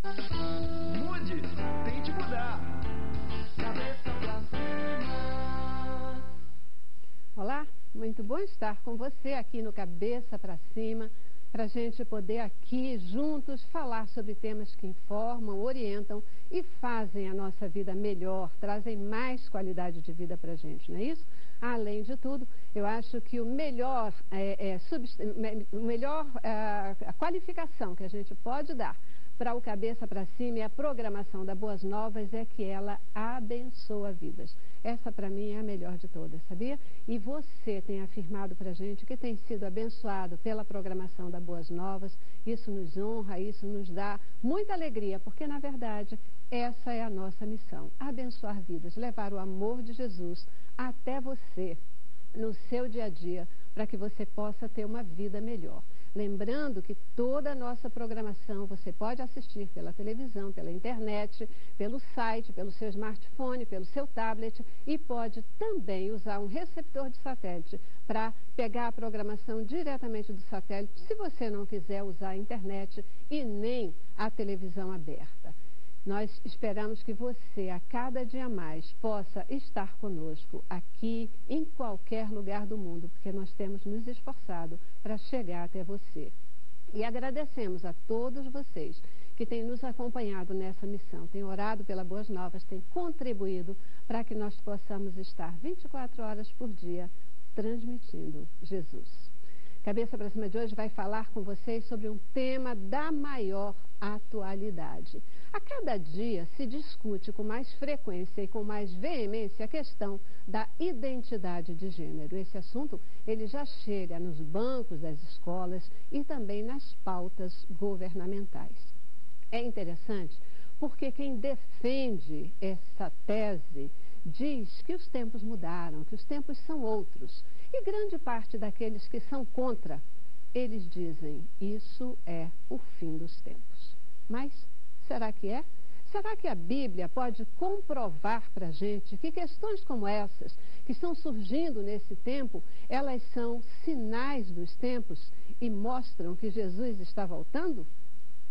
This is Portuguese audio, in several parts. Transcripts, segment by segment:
Mude, tente mudar. Cabeça pra cima. Olá, muito bom estar com você aqui no Cabeça pra Cima, para a gente poder aqui juntos falar sobre temas que informam, orientam e fazem a nossa vida melhor, trazem mais qualidade de vida para a gente, não é isso? Além de tudo, eu acho que o melhor, a qualificação que a gente pode dar para o Cabeça para Cima e a programação da Boas Novas é que ela abençoa vidas. Essa para mim é a melhor de todas, sabia? E você tem afirmado para a gente que tem sido abençoado pela programação da Boas Novas. Isso nos honra, isso nos dá muita alegria, porque na verdade essa é a nossa missão, abençoar vidas, levar o amor de Jesus até você, no seu dia a dia, para que você possa ter uma vida melhor. Lembrando que toda a nossa programação você pode assistir pela televisão, pela internet, pelo site, pelo seu smartphone, pelo seu tablet e pode também usar um receptor de satélite para pegar a programação diretamente do satélite, se você não quiser usar a internet e nem a televisão aberta. Nós esperamos que você, a cada dia mais, possa estar conosco aqui, em qualquer lugar do mundo, porque nós temos nos esforçado para chegar até você. E agradecemos a todos vocês que têm nos acompanhado nessa missão, têm orado pela Boas Novas, têm contribuído para que nós possamos estar 24 horas por dia transmitindo Jesus. Cabeça para Cima de hoje vai falar com vocês sobre um tema da maior atualidade. A cada dia se discute com mais frequência e com mais veemência a questão da identidade de gênero. Esse assunto ele já chega nos bancos das escolas e também nas pautas governamentais. É interessante porque quem defende essa tese diz que os tempos mudaram, que os tempos são outros. E grande parte daqueles que são contra, eles dizem, isso é o fim dos tempos. Mas será que é? Será que a Bíblia pode comprovar para a gente que questões como essas, que estão surgindo nesse tempo, elas são sinais dos tempos e mostram que Jesus está voltando?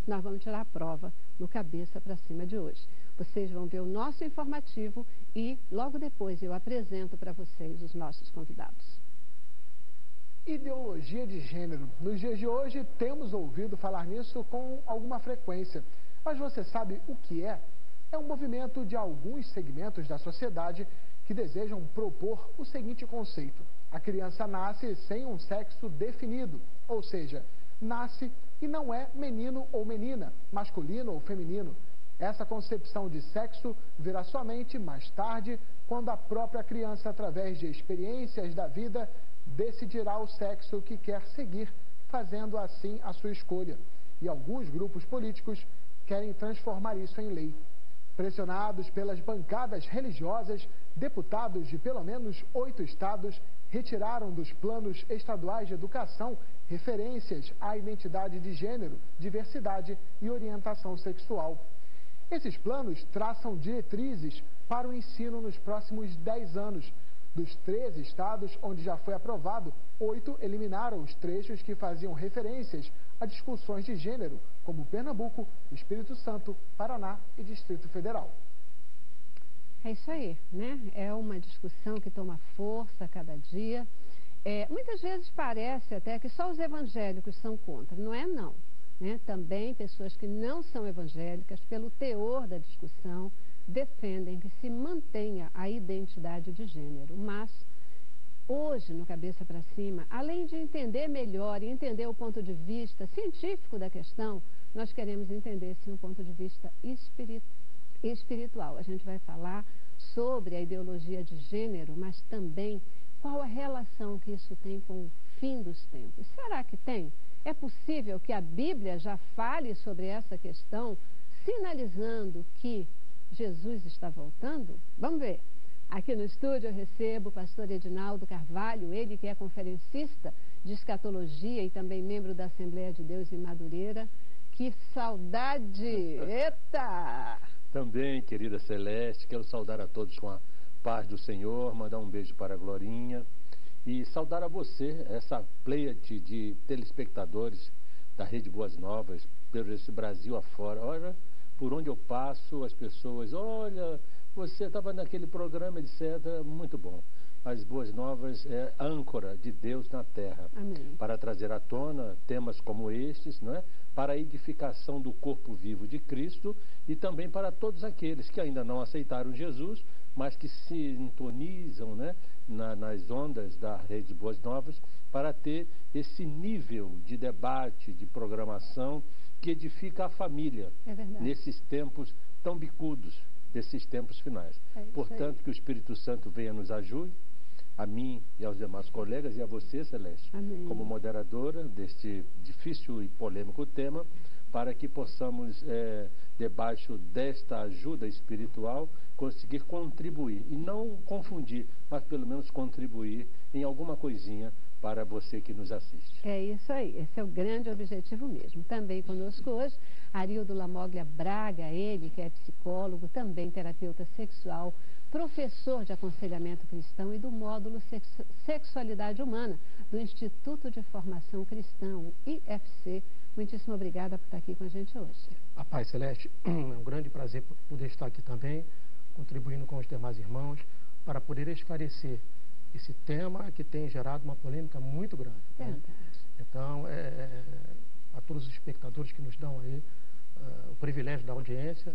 Nós vamos tirar a prova no Cabeça para Cima de hoje. Vocês vão ver o nosso informativo e logo depois eu apresento para vocês os nossos convidados. Ideologia de gênero. Nos dias de hoje temos ouvido falar nisso com alguma frequência. Mas você sabe o que é? É um movimento de alguns segmentos da sociedade que desejam propor o seguinte conceito. A criança nasce sem um sexo definido, ou seja, nasce e não é menino ou menina, masculino ou feminino. Essa concepção de sexo virá somente mais tarde, quando a própria criança, através de experiências da vida, decidirá o sexo que quer seguir, fazendo assim a sua escolha. E alguns grupos políticos querem transformar isso em lei. Pressionados pelas bancadas religiosas, deputados de pelo menos 8 estados retiraram dos planos estaduais de educação referências à identidade de gênero, diversidade e orientação sexual. Esses planos traçam diretrizes para o ensino nos próximos 10 anos. Dos 13 estados onde já foi aprovado, 8 eliminaram os trechos que faziam referências a discussões de gênero, como Pernambuco, Espírito Santo, Paraná e Distrito Federal. É isso aí, né? É uma discussão que toma força a cada dia. Muitas vezes parece até que só os evangélicos são contra. Não é não, né? Também pessoas que não são evangélicas, pelo teor da discussão, defendem que se mantenha a identidade de gênero. Mas hoje, no Cabeça para Cima, além de entender melhor e entender o ponto de vista científico da questão, nós queremos entender sim um ponto de vista espiritual. A gente vai falar sobre a ideologia de gênero, mas também qual a relação que isso tem com o fim dos tempos. Será que tem? É possível que a Bíblia já fale sobre essa questão, sinalizando que Jesus está voltando? Vamos ver. Aqui no estúdio eu recebo o pastor Edinaldo Carvalho, ele que é conferencista de escatologia e também membro da Assembleia de Deus em Madureira. Que saudade! Eita! Também, querida Celeste, quero saudar a todos com a paz do Senhor, mandar um beijo para a Glorinha e saudar a você, essa pleiade de telespectadores da Rede Boas Novas, pelo esse Brasil afora. Olha, por onde eu passo, as pessoas, olha, você estava naquele programa, etc. Muito bom. As Boas Novas é âncora de Deus na terra. Amém. Para trazer à tona temas como estes, não é? Para a edificação do corpo vivo de Cristo e também para todos aqueles que ainda não aceitaram Jesus, mas que se sintonizam, né, nas ondas da Rede Boas Novas, para ter esse nível de debate, de programação que edifica a família É verdade. nesses tempos tão bicudos, desses tempos finais. É isso Portanto, aí. que o Espírito Santo venha nos ajude, a mim e aos demais colegas, e a você, Celeste, Amém. como moderadora deste difícil e polêmico tema, para que possamos, debaixo desta ajuda espiritual, conseguir contribuir, e não confundir, mas pelo menos contribuir em alguma coisinha para você que nos assiste. É isso aí, esse é o grande objetivo mesmo. Também conosco hoje, Arildo Lamoglia Braga, ele que é psicólogo, também terapeuta sexual, professor de aconselhamento cristão e do módulo Sexualidade Humana do Instituto de Formação Cristã, o IFC. Muitíssimo obrigada por estar aqui com a gente hoje. A paz, Celeste, é um grande prazer poder estar aqui também, contribuindo com os demais irmãos, para poder esclarecer esse tema que tem gerado uma polêmica muito grande. Né? Então, a todos os espectadores que nos dão aí o privilégio da audiência,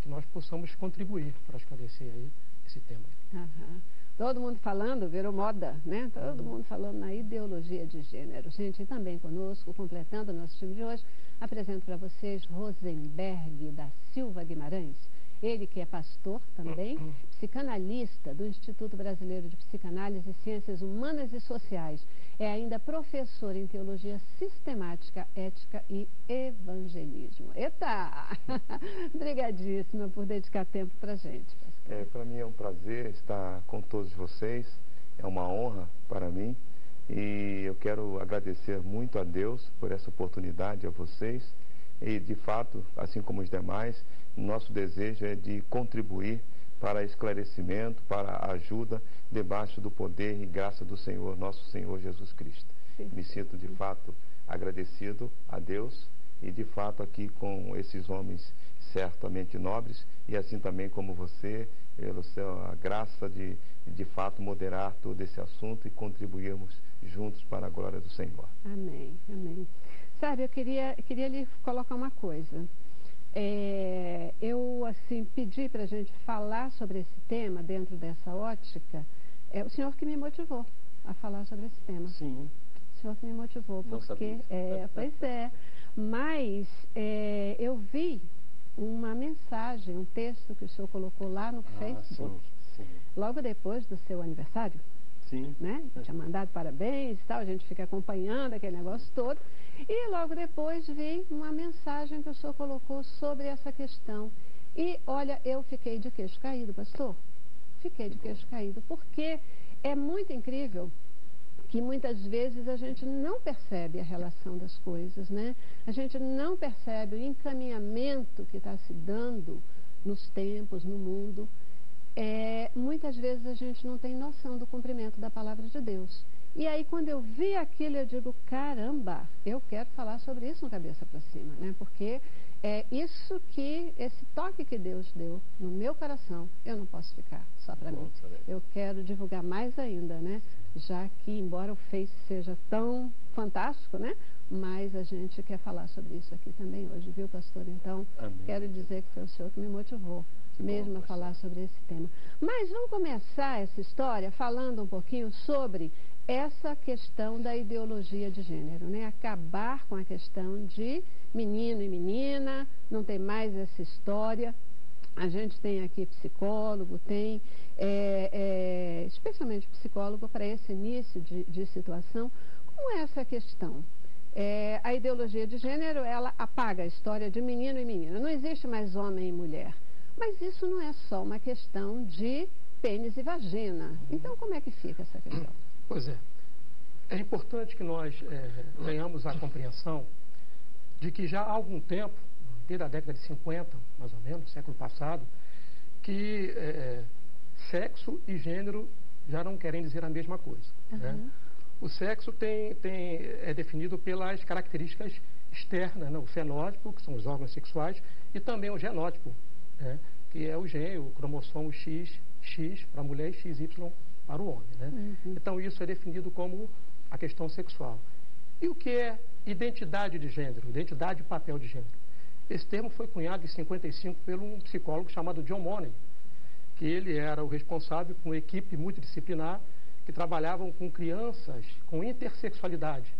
que nós possamos contribuir para esclarecer aí esse tema. Aham. Todo mundo falando, virou moda, né? Todo mundo falando na ideologia de gênero. Gente, e também conosco, completando o nosso time de hoje, apresento para vocês Rosenberg da Silva Guimarães. Ele que é pastor também, psicanalista do Instituto Brasileiro de Psicanálise e Ciências Humanas e Sociais. É ainda professor em Teologia Sistemática, Ética e Evangelismo. Eita! Obrigadíssima por dedicar tempo para a gente. Para mim é um prazer estar com todos vocês, é uma honra para mim e eu quero agradecer muito a Deus por essa oportunidade, a vocês, e de fato, assim como os demais, nosso desejo é de contribuir para esclarecimento, para a ajuda debaixo do poder e graça do Senhor, nosso Senhor Jesus Cristo. Me sinto de fato agradecido a Deus e de fato aqui com esses homens certamente nobres e assim também como você, pela sua graça de fato moderar todo esse assunto e contribuirmos juntos para a glória do Senhor. Amém, amém. Sabe, eu queria lhe colocar uma coisa. Eu, assim, pedi para a gente falar sobre esse tema dentro dessa ótica. É o senhor que me motivou a falar sobre esse tema. Sim. O senhor que me motivou, Não porque... sabia. Pois é. Mas eu vi uma mensagem, um texto que o senhor colocou lá no Facebook, sim. logo depois do seu aniversário. Sim. Né? Tinha mandado parabéns e tal, a gente fica acompanhando aquele negócio todo. E logo depois vi uma mensagem que o senhor colocou sobre essa questão. E olha, eu fiquei de queixo caído, pastor. Fiquei de queixo caído, porque é muito incrível que muitas vezes a gente não percebe a relação das coisas, né? A gente não percebe o encaminhamento que está se dando nos tempos, no mundo. Muitas vezes a gente não tem noção do cumprimento da palavra de Deus. E aí quando eu vi aquilo, eu digo, caramba, eu quero falar sobre isso no Cabeça para Cima, né? Porque é isso que, esse toque que Deus deu no meu coração, eu não posso ficar só para mim. Eu quero divulgar mais ainda, né? Já que, embora o Face seja tão fantástico, né? Mas a gente quer falar sobre isso aqui também hoje, viu, pastor? Então, Amém. Quero dizer que foi o senhor que me motivou mesmo a falar sobre esse tema. Mas vamos começar essa história falando um pouquinho sobre essa questão da ideologia de gênero, né? Acabar com a questão de menino e menina, não tem mais essa história. A gente tem aqui psicólogo, tem especialmente psicólogo para esse início de situação. Como é essa questão? A ideologia de gênero, ela apaga a história de menino e menina. Não existe mais homem e mulher. Mas isso não é só uma questão de pênis e vagina. Então, como é que fica essa questão? Pois é. É importante que nós tenhamos a compreensão de que já há algum tempo, desde a década de 50, mais ou menos, século passado, que sexo e gênero já não querem dizer a mesma coisa. Né? O sexo é definido pelas características externas, né? O fenótipo, que são os órgãos sexuais, e também o genótipo, né? Que é o gene, o cromossomo X para a mulher e XY para o homem, né? Então isso é definido como a questão sexual. E o que é identidade de gênero, identidade e papel de gênero? Esse termo foi cunhado em 55 por um psicólogo chamado John Money, que ele era o responsável por uma equipe multidisciplinar que trabalhavam com crianças com intersexualidade,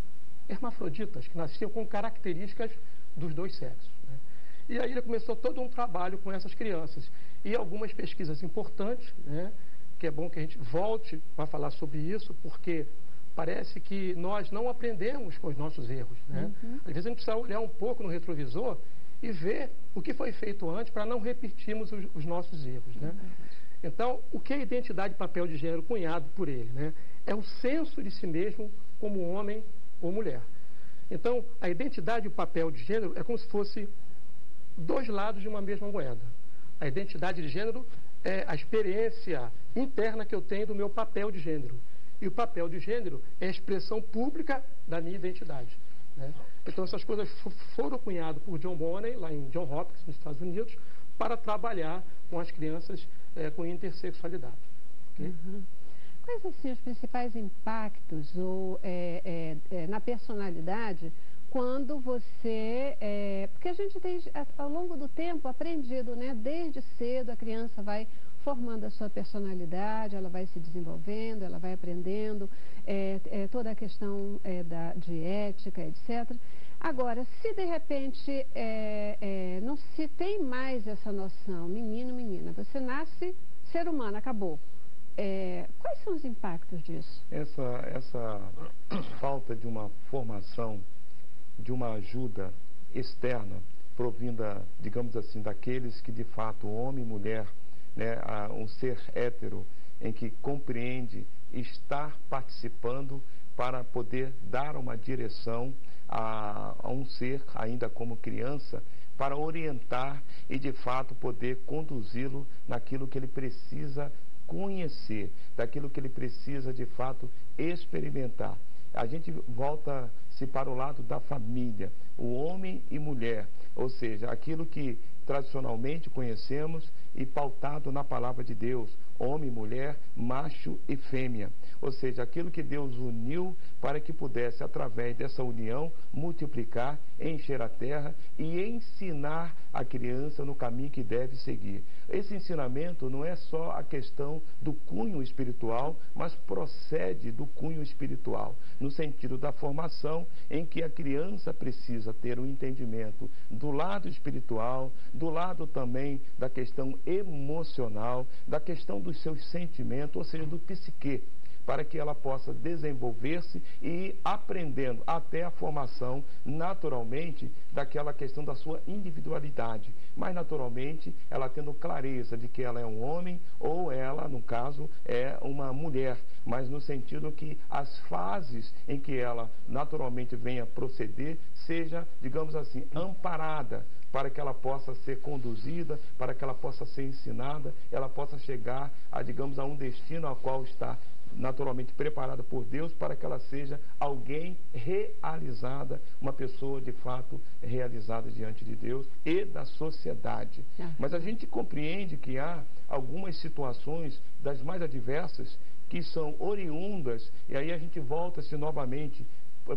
hermafroditas, que nasciam com características dos dois sexos, né? E aí ele começou todo um trabalho com essas crianças e algumas pesquisas importantes, né? Que é bom que a gente volte para falar sobre isso, porque parece que nós não aprendemos com os nossos erros, né? Às vezes a gente precisa olhar um pouco no retrovisor e ver o que foi feito antes para não repetirmos os nossos erros, né? Então, o que é identidade e papel de gênero cunhado por ele, né? É o senso de si mesmo como homem ou mulher. Então, a identidade e o papel de gênero é como se fosse dois lados de uma mesma moeda. A identidade de gênero é a experiência interna que eu tenho do meu papel de gênero. E o papel de gênero é a expressão pública da minha identidade, né? Então, essas coisas foram cunhadas por John Money, lá em Johns Hopkins, nos Estados Unidos, para trabalhar com as crianças com intersexualidade. Okay? Quais, assim, os principais impactos na personalidade quando você... porque a gente tem, ao longo do tempo, aprendido, né? Desde cedo a criança vai formando a sua personalidade, ela vai se desenvolvendo, ela vai aprendendo toda a questão de ética, etc. Agora, se de repente não se tem mais essa noção, menino, menina, você nasce ser humano, acabou. Quais são os impactos disso? Essa falta de uma formação, de uma ajuda externa, provinda, digamos assim, daqueles que de fato, homem e mulher, né, um ser hétero, em que compreende estar participando para poder dar uma direção a um ser, ainda como criança, para orientar e de fato poder conduzi-lo naquilo que ele precisa conhecer, daquilo que ele precisa de fato experimentar. A gente volta-se para o lado da família, o homem e mulher, ou seja, aquilo que tradicionalmente conhecemos e pautado na palavra de Deus, homem e mulher, macho e fêmea. Ou seja, aquilo que Deus uniu para que pudesse, através dessa união, multiplicar, encher a terra e ensinar a criança no caminho que deve seguir. Esse ensinamento não é só a questão do cunho espiritual, mas procede do cunho espiritual, no sentido da formação em que a criança precisa ter um entendimento do lado espiritual, do lado também da questão emocional, da questão dos seus sentimentos, ou seja, do psique, para que ela possa desenvolver-se e ir aprendendo até a formação, naturalmente, daquela questão da sua individualidade. Mas, naturalmente, ela tendo clareza de que ela é um homem ou ela, no caso, é uma mulher. Mas no sentido que as fases em que ela naturalmente venha proceder seja, digamos assim, amparada, para que ela possa ser conduzida, para que ela possa ser ensinada, ela possa chegar a, digamos, a um destino ao qual está naturalmente preparada por Deus, para que ela seja alguém realizada, uma pessoa de fato realizada diante de Deus e da sociedade. Mas a gente compreende que há algumas situações das mais adversas que são oriundas, e aí a gente volta-se novamente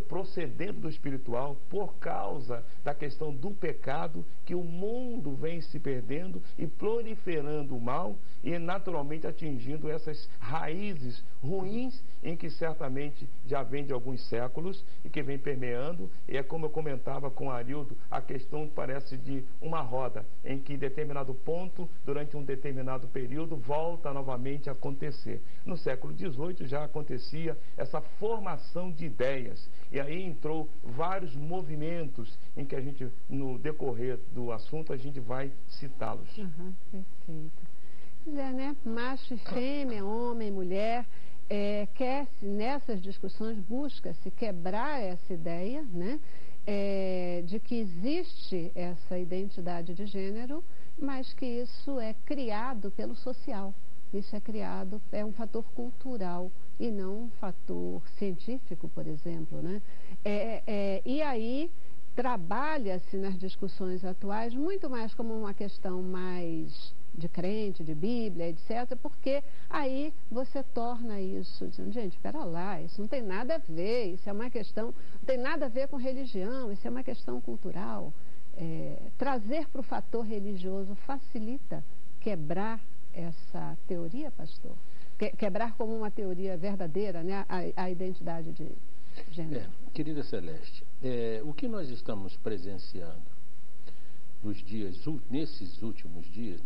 procedendo do espiritual por causa da questão do pecado, que o mundo vem se perdendo e proliferando o mal e naturalmente atingindo essas raízes ruins em que certamente já vem de alguns séculos e que vem permeando. E é como eu comentava com o Arildo, a questão parece de uma roda em que determinado ponto, durante um determinado período, volta novamente a acontecer. No século XVIII já acontecia essa formação de ideias. E aí entrou vários movimentos em que a gente, no decorrer do assunto, a gente vai citá-los. Perfeito. Pois é, né? Macho e fêmea, homem e mulher, nessas discussões busca-se quebrar essa ideia, né? De que existe essa identidade de gênero, mas que isso é criado pelo social. Isso é criado, é um fator cultural e não um fator científico, por exemplo, né? E aí trabalha-se nas discussões atuais muito mais como uma questão mais de crente, de Bíblia, etc., porque aí você torna isso, dizendo, gente, espera lá, isso não tem nada a ver, isso é uma questão, não tem nada a ver com religião, isso é uma questão cultural. Trazer para o fator religioso facilita quebrar essa teoria, pastor? Quebrar como uma teoria verdadeira, né, a identidade de gênero. Querida Celeste, o que nós estamos presenciando nesses últimos dias,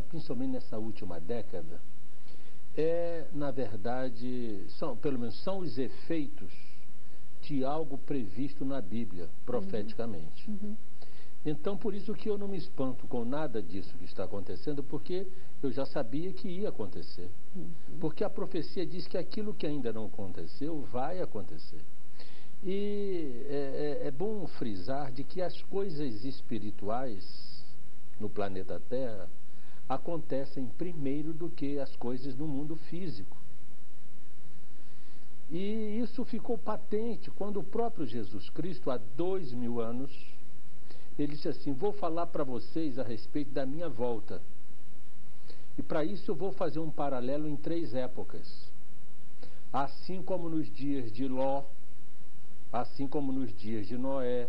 principalmente nessa última década, na verdade, pelo menos são os efeitos de algo previsto na Bíblia, profeticamente. Uhum. Então, por isso que eu não me espanto com nada disso que está acontecendo, porque eu já sabia que ia acontecer. Uhum. Porque a profecia diz que aquilo que ainda não aconteceu, vai acontecer. E é bom frisar de que as coisas espirituais no planeta Terra acontecem primeiro do que as coisas no mundo físico. E isso ficou patente quando o próprio Jesus Cristo, há 2000 anos, ele disse assim, vou falar para vocês a respeito da minha volta. E para isso eu vou fazer um paralelo em 3 épocas. Assim como nos dias de Ló, assim como nos dias de Noé.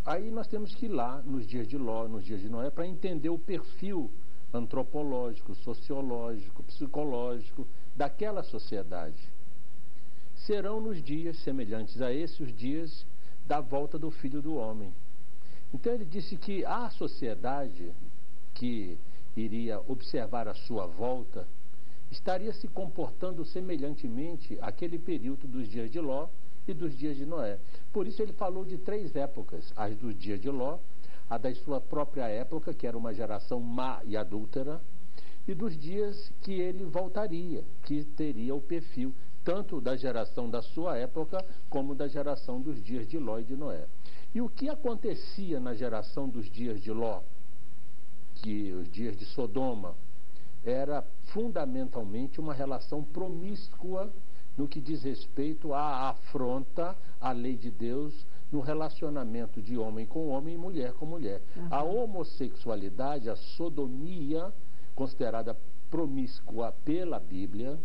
Aí nós temos que ir lá nos dias de Ló, nos dias de Noé, para entender o perfil antropológico, sociológico, psicológico daquela sociedade. Serão nos dias semelhantes a esses os dias da volta do Filho do Homem. Então ele disse que a sociedade que iria observar a sua volta estaria se comportando semelhantemente àquele período dos dias de Ló e dos dias de Noé. Por isso ele falou de 3 épocas, as dos dias de Ló, a da sua própria época, que era uma geração má e adúltera, e dos dias que ele voltaria, que teria o perfil tanto da geração da sua época, como da geração dos dias de Ló e de Noé. E o que acontecia na geração dos dias de Ló, que os dias de Sodoma, era fundamentalmente uma relação promíscua no que diz respeito à afronta à lei de Deus, no relacionamento de homem com homem e mulher com mulher. Uhum. A homossexualidade, a sodomia, considerada promíscua pela Bíblia,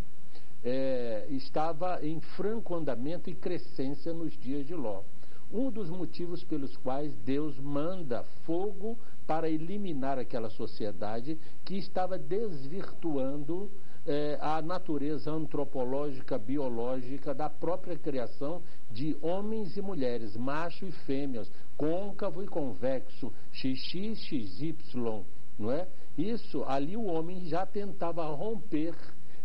estava em franco andamento e crescência nos dias de Ló. Um dos motivos pelos quais Deus manda fogo para eliminar aquela sociedade que estava desvirtuando a natureza antropológica, biológica da própria criação de homens e mulheres, macho e fêmeas, côncavo e convexo, XX, XY, não é? Isso, ali o homem já tentava romper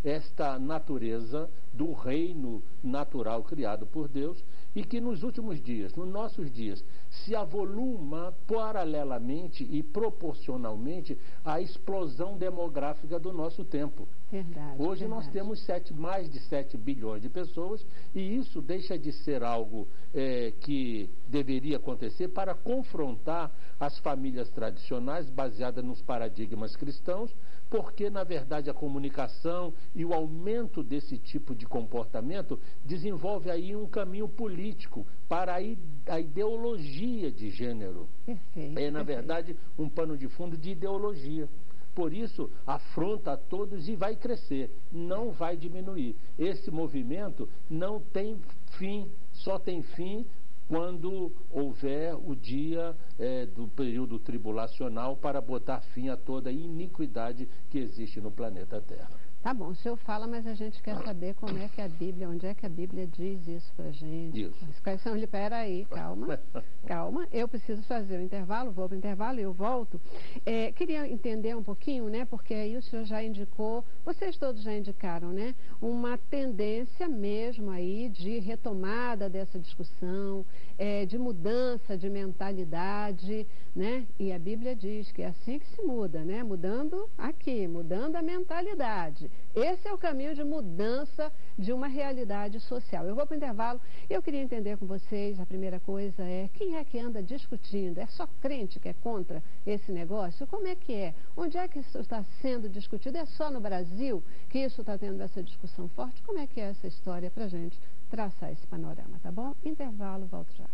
esta natureza do reino natural criado por Deus e que nos últimos dias, nos nossos dias, se avoluma paralelamente e proporcionalmente à explosão demográfica do nosso tempo. Verdade, Hoje verdade. nós temos mais de 7 bilhões de pessoas e isso deixa de ser algo que deveria acontecer para confrontar as famílias tradicionais baseadas nos paradigmas cristãos, porque na verdade a comunicação e o aumento desse tipo de comportamento desenvolve aí um caminho político para a ideologia de gênero. Perfeito, na verdade um pano de fundo de ideologia. Por isso, afronta a todos e vai crescer, não vai diminuir. Esse movimento não tem fim, só tem fim quando houver o dia do período tribulacional para botar fim a toda a iniquidade que existe no planeta Terra. Tá bom, o senhor fala, mas a gente quer saber como é que a Bíblia, onde é que a Bíblia diz isso pra gente. Isso. Espera aí, calma, calma. Eu preciso fazer o intervalo, vou para o intervalo e eu volto. Queria entender um pouquinho, né, porque aí o senhor já indicou, vocês todos já indicaram, né, uma tendência mesmo aí de retomada dessa discussão, de mudança de mentalidade, né, e a Bíblia diz que é assim que se muda, né, mudando aqui, mudando a mentalidade. Esse é o caminho de mudança de uma realidade social. Eu vou para o intervalo e eu queria entender com vocês, a primeira coisa é, quem é que anda discutindo? É só crente que é contra esse negócio? Como é que é? Onde é que isso está sendo discutido? É só no Brasil que isso está tendo essa discussão forte? Como é que é essa história para a gente traçar esse panorama, tá bom? Intervalo, volto já.